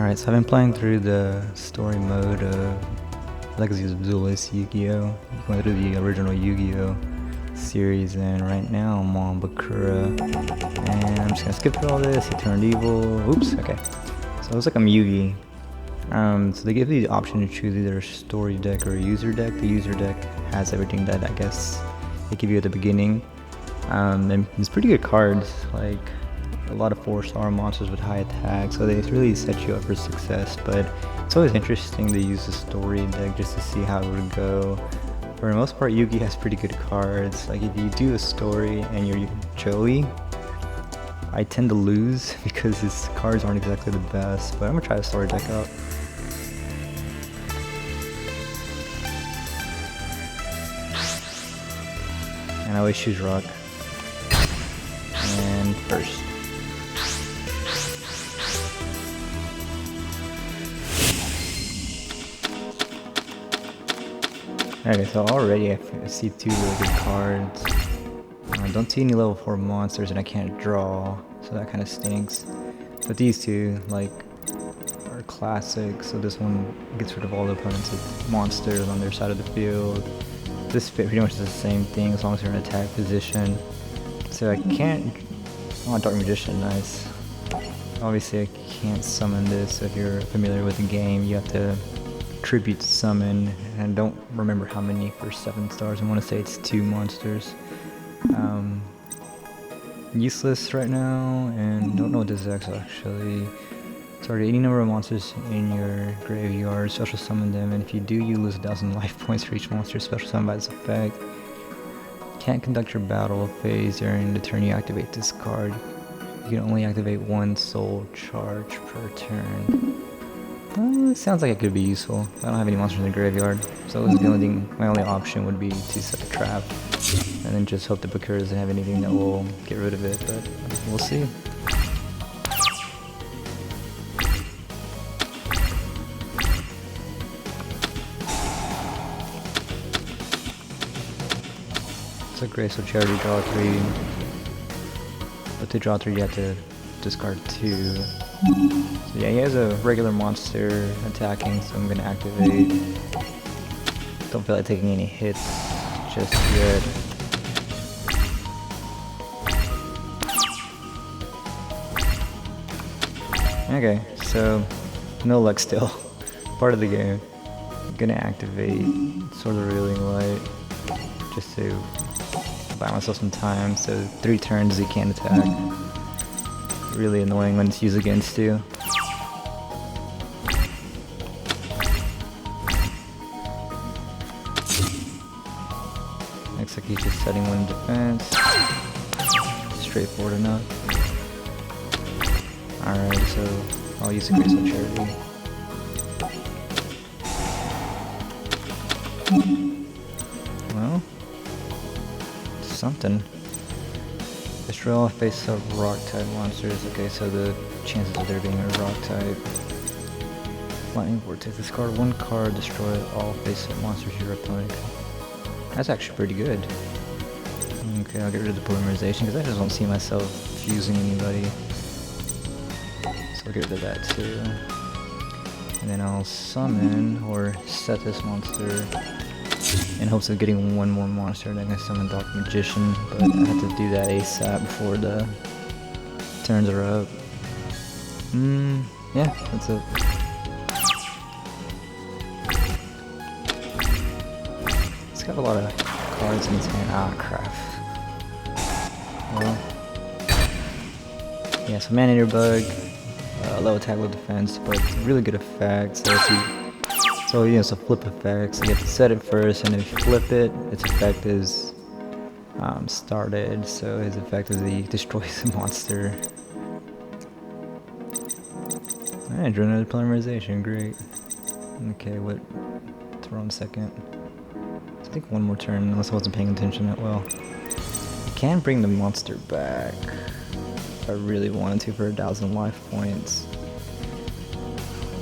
Alright, so I've been playing through the story mode of Legacy of Duelist Yu-Gi-Oh! Going through the original Yu-Gi-Oh! Series, and right now I'm on Bakura. And I'm just gonna skip through all this. He turned evil. Oops, okay. So it looks like I'm Yugi. So they give you the option to choose either a story deck or a user deck. The user deck has everything that I guess they give you at the beginning. And it's pretty good cards, like a lot of 4-star monsters with high attack, so they really set you up for success. But it's always interesting to use the story deck just to see how it would go. For the most part, Yugi has pretty good cards. Like if you do a story and you're Joey, I tend to lose because his cards aren't exactly the best, but I'm gonna try the story deck out. And I always choose rock. And first. Okay, so already I see two really good cards. I don't see any level 4 monsters and I can't draw, so that kind of stinks. But these two, like, are classic, so this one gets rid of all the opponents' monsters on their side of the field. This pretty much is the same thing as long as you're in attack position. So I can't... Oh, Dark Magician, nice. Obviously I can't summon this. If you're familiar with the game, you have to tribute summon, and I don't remember how many for 7 stars. I want to say it's 2 monsters. Useless right now, and don't know what this is actually. Target any number of monsters in your graveyard, special summon them, and if you do, you lose 1,000 life points for each monster special summoned by this effect. Can't conduct your battle phase during the turn you activate this card. You can only activate 1 soul charge per turn. It sounds like it could be useful. I don't have any monsters in the graveyard, so the only thing, my only option would be to set a trap, and then just hope the Bakura doesn't have anything that will get rid of it, but we'll see. It's a Graceful Charity, draw 3. But to draw 3 you have to discard 2. So yeah, he has a regular monster attacking, so I'm gonna activate. Don't feel like taking any hits just yet. Okay, so no luck still. Part of the game. I'm gonna activate Sword of Revealing Light just to buy myself some time. So 3 turns he can't attack. Really annoying when it's used against you. Looks like he's just setting 1 defense. Straightforward enough. Alright, so I'll use the Graceful Charity. Well, something. Destroy all face-up rock-type monsters. Okay, so the chances of there being a rock-type. Lightning Vortex. Discard 1 card, destroy all face-up monsters you're opponent. That's actually pretty good. Okay, I'll get rid of the polymerization because I just don't see myself fusing anybody. So I'll get rid of that too. And then I'll summon or set this monster in hopes of getting 1 more monster. Then I summon Dark Magician, but I have to do that ASAP before the turns are up. Yeah, that's it. He's got a lot of cards in his hand. Ah, crap. Well, yeah, so Man-Eater Bug, low attack, low defense, but it's really good effect. So if you So yeah, it's a flip effect, so you have to set it first, and if you flip it, its effect is started, so his effect is he destroys the monster. Alright, drew another polymerization, great. Okay, what? Throw on second. I think 1 more turn, unless I wasn't paying attention that well. I can bring the monster back if I really wanted to for 1,000 life points.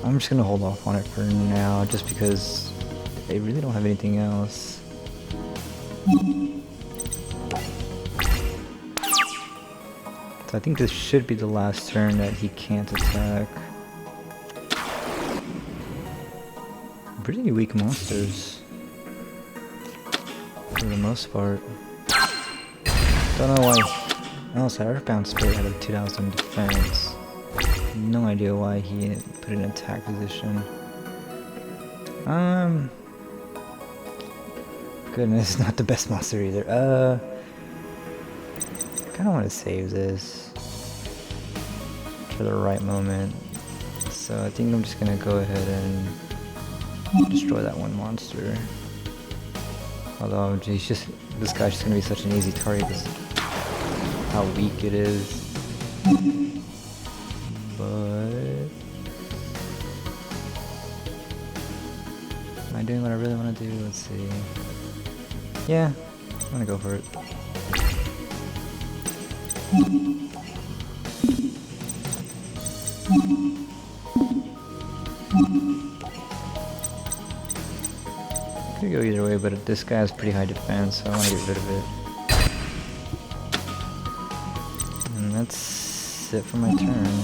I'm just gonna hold off on it for now, just because they really don't have anything else. So I think this should be the last turn that he can't attack. pretty weak monsters for the most part. Don't know why. Oh, so Earthbound Spirit had a 2000 defense. No idea why he put it in attack position. Goodness, not the best monster either. I kinda wanna save this for the right moment. So I think I'm just gonna go ahead and destroy that one monster. Although, geez, this guy's just gonna be such an easy target because how weak it is. But am I doing what I really want to do? Let's see. Yeah, I'm gonna go for it. Could go either way, but this guy has pretty high defense, so I want to get rid of it. And that's it for my turn.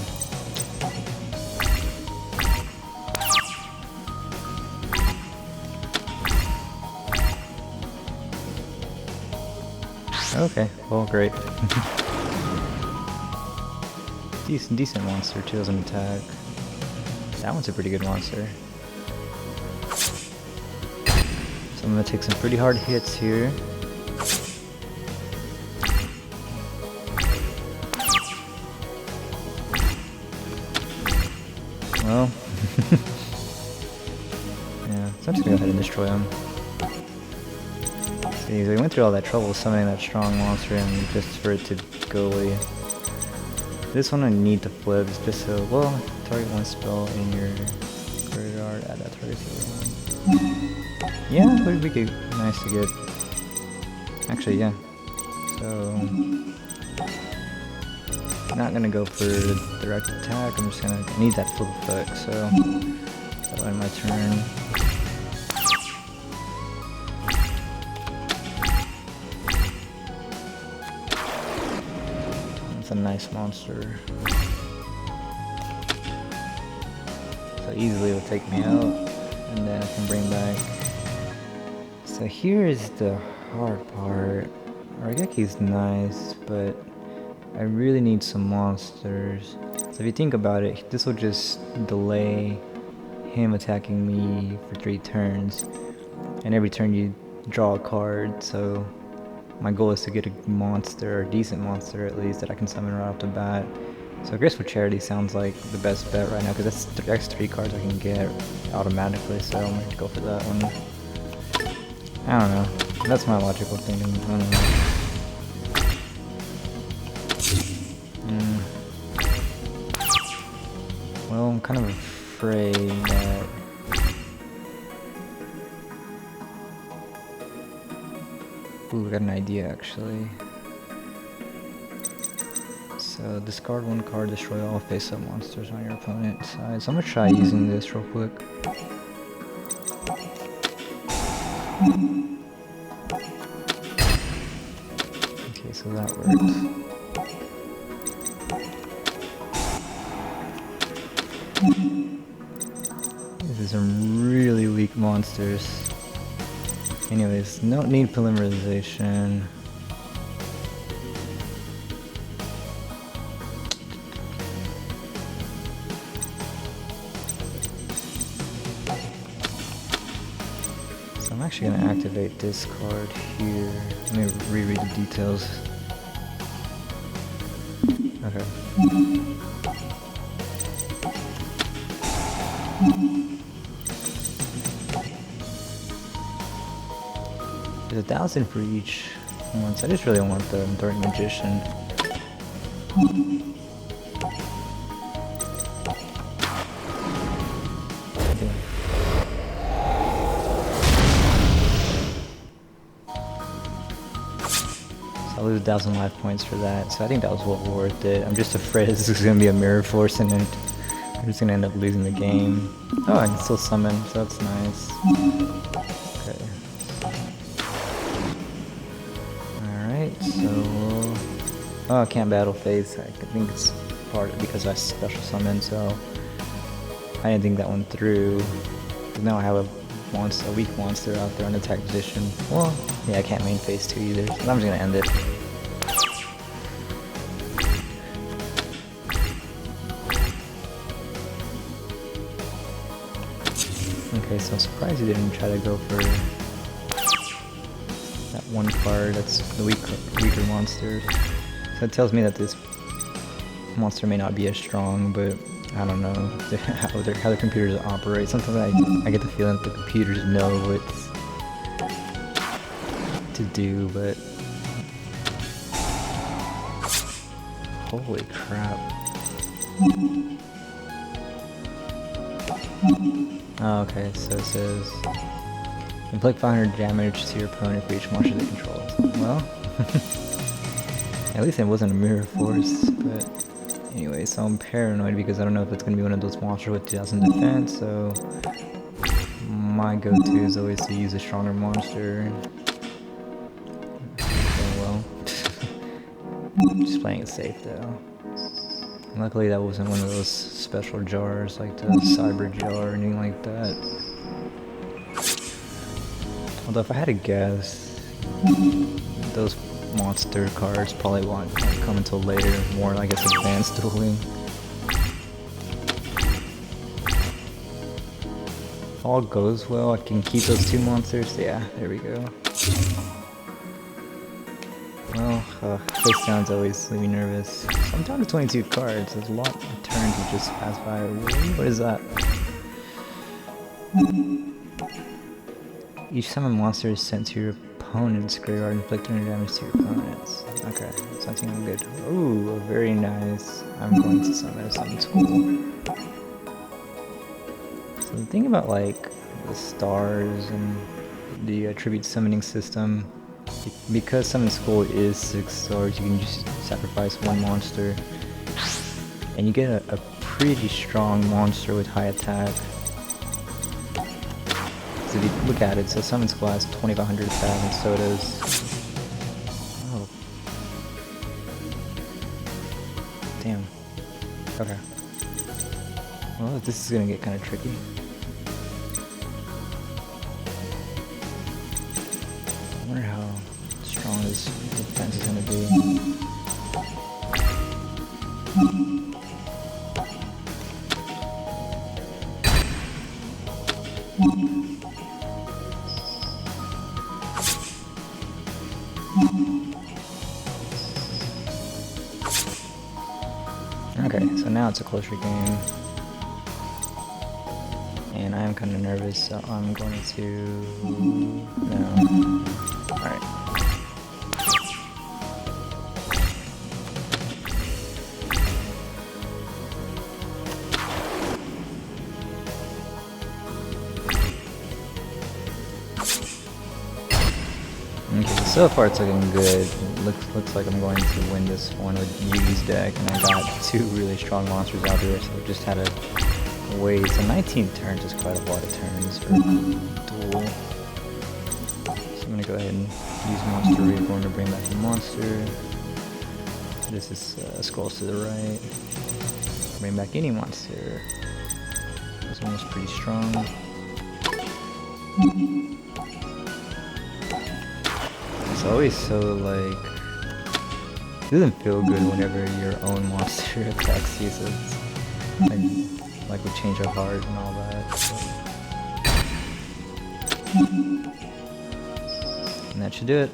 Okay, well, great. Decent monster too as an attack. That one's a pretty good monster. So I'm gonna take some pretty hard hits here. Well, yeah, so I'm just gonna go ahead and destroy him. See, we went through all that trouble summoning that strong monster and just for it to go away. This one I need to flip, it's just so, well, target one spell in your graveyard, add that target to one. Yeah, it would be nice to get. Actually, yeah. So, I'm not gonna go for direct attack, I'm just gonna need that flip effect, so that'll end my turn. It's a nice monster. So easily it'll take me out, and then I can bring back. So here is the hard part. Rageki's nice, but I really need some monsters. So if you think about it, this will just delay him attacking me for 3 turns. And every turn you draw a card, so my goal is to get a monster, or a decent monster at least, that I can summon right off the bat. So Graceful Charity sounds like the best bet right now, because that's the next 3 cards I can get automatically, so I'm going to go for that one. I don't know. That's my logical thinking. I don't know. Well, I'm kind of afraid that... Ooh, I got an idea actually. So discard 1 card, destroy all face-up monsters on your opponent's side. So I'm gonna try using this real quick. Okay, so that works. These are some really weak monsters. Anyways, don't need polymerization. So I'm actually going to activate this card here. Let me reread the details. Okay. There's 1,000 for each one, so I just really want the Dark Magician. Okay. So I lose 1,000 life points for that, so I think that was well worth it. I'm just afraid this is going to be a Mirror Force and then I'm just going to end up losing the game. Oh, I can still summon, so that's nice. Okay. So, oh, I can't battle phase. I think it's part of because I special summon, so I didn't think that one through. But now I have a monster, a weak monster out there on attack position. Well, yeah, I can't main phase 2 either, so I'm just gonna end it. Okay, so I'm surprised he didn't try to go for that one card that's the weaker monster. So it tells me that this monster may not be as strong, but I don't know how the computers operate. Sometimes I get the feeling that the computers know what to do, but holy crap. Oh, okay, so it says inflict 500 damage to your opponent for each monster they control. Well, at least it wasn't a mirror force, but anyway, so I'm paranoid because I don't know if it's going to be one of those monsters with 2000 defense, so my go-to is always to use a stronger monster. Oh well. Just playing it safe though. Luckily that wasn't one of those special jars like the cyber jar or anything like that. Although if I had to guess, those monster cards probably won't come until later, more I guess advanced dueling. If all goes well, I can keep those 2 monsters. Yeah, there we go. Well, face down's always leave me nervous. So I'm down to 22 cards. There's a lot of turns that just pass by. What is that? Each summon monster is sent to your opponent's graveyard, inflicting damage to your opponents. Okay, that's not too good. Ooh, very nice. I'm going to summon something cool. So the thing about like the stars and the attribute summoning system, because Summon School is 6 stars, you can just sacrifice 1 monster, and you get a pretty strong monster with high attack. So if you look at it, so Summon School has 2500 attack, and so does... Oh. Damn. Okay. Well, this is gonna get kind of tricky. I wonder how strong this defense is going to be. Okay, so now it's a closer game. And I am kind of nervous, so I'm going to... No. Alright. Okay, so far it's looking good. Looks like I'm going to win this one with Yugi's deck, and I got 2 really strong monsters out there, so I just had to wait. So 19 turns is quite a lot of turns for duel. So I'm gonna go ahead and use Monster Reborn to bring back the monster. This is scrolls to the right. Bring back any monster. This one was pretty strong. It's always so like, it doesn't feel good whenever your own monster attacks you, so it's like we change our heart and all that. So. And that should do it.